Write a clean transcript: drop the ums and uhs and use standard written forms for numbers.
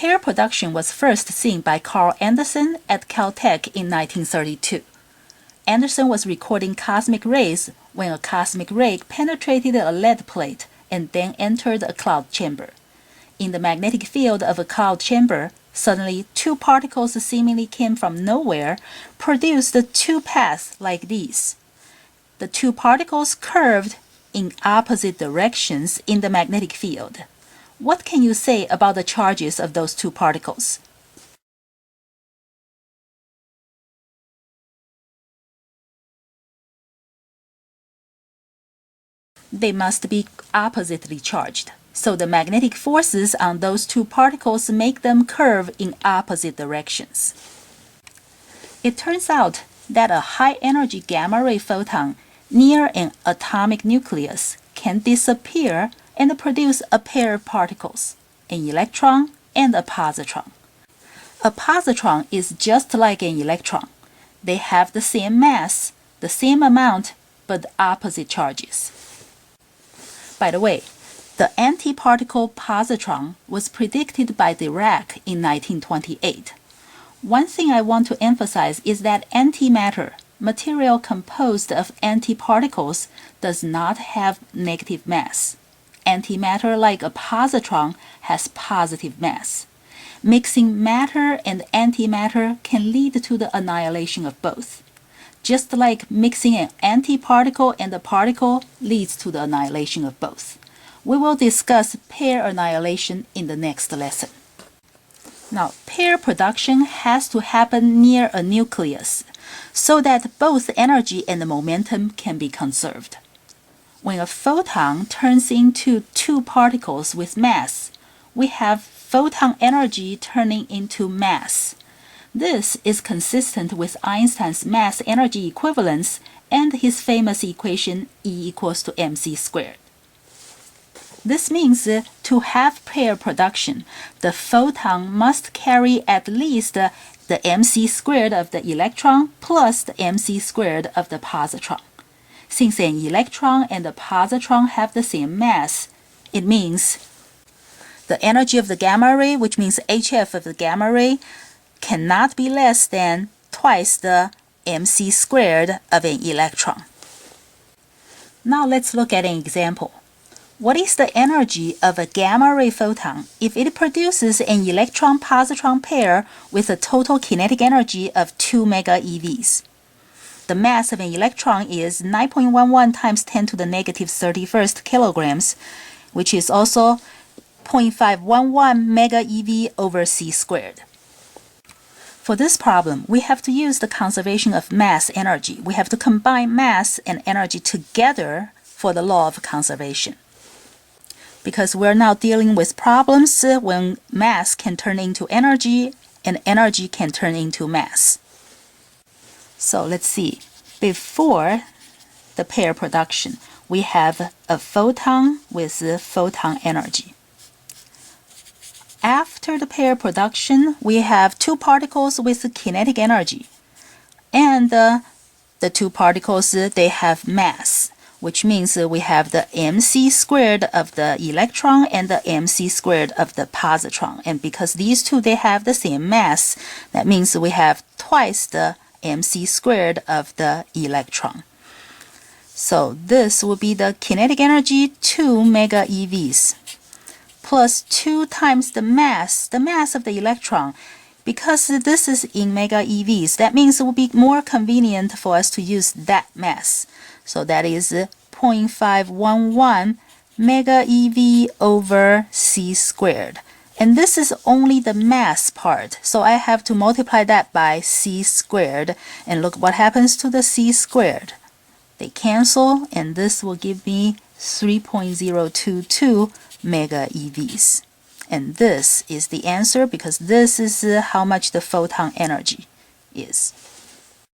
pair production was first seen by Carl Anderson at Caltech in 1932. Anderson was recording cosmic rays when a cosmic ray penetrated a lead plate and then entered a cloud chamber. In the magnetic field of a cloud chamber, suddenly two particles seemingly came from nowhere, produced two paths like these. The two particles curved in opposite directions in the magnetic field. What can you say about the charges of those two particles? They must be oppositely charged, so the magnetic forces on those two particles make them curve in opposite directions. It turns out that a high-energy gamma-ray photon near an atomic nucleus can disappear and produce a pair of particles, an electron and a positron. A positron is just like an electron. They have the same mass, the same amount, but opposite charges. By the way, the antiparticle positron was predicted by Dirac in 1928. One thing I want to emphasize is that antimatter, material composed of antiparticles, does not have negative mass. Antimatter, like a positron, has positive mass. Mixing matter and antimatter can lead to the annihilation of both. Just like mixing an antiparticle and a particle leads to the annihilation of both. We will discuss pair annihilation in the next lesson. Now, pair production has to happen near a nucleus so that both energy and momentum can be conserved. When a photon turns into two particles with mass, we have photon energy turning into mass. This is consistent with Einstein's mass-energy equivalence and his famous equation E equals to mc squared. This means to have pair production, the photon must carry at least the mc squared of the electron plus the mc squared of the positron. Since an electron and a positron have the same mass, it means the energy of the gamma ray, which means HF of the gamma ray, cannot be less than twice the mc squared of an electron. Now let's look at an example. What is the energy of a gamma ray photon if it produces an electron-positron pair with a total kinetic energy of 2 MeV? The mass of an electron is 9.11 times 10 to the negative 31st kilograms, which is also 0.511 MeV over c squared. For this problem, we have to use the conservation of mass energy. We have to combine mass and energy together for the law of conservation. Because we're now dealing with problems when mass can turn into energy and energy can turn into mass. So let's see. Before the pair production, we have a photon with photon energy. After the pair production, we have two particles with kinetic energy. And the two particles, they have mass, which means we have the mc squared of the electron and the mc squared of the positron. And because these two, they have the same mass, that means we have twice the mc squared of the electron. So this will be the kinetic energy 2 MeV plus 2 times the mass of the electron. Because this is in MeV, that means it will be more convenient for us to use that mass. So that is 0.511 MeV over c squared. And this is only the mass part, so I have to multiply that by c squared. And look what happens to the c squared. They cancel, and this will give me 3.022 MeV. And this is the answer because this is how much the photon energy is.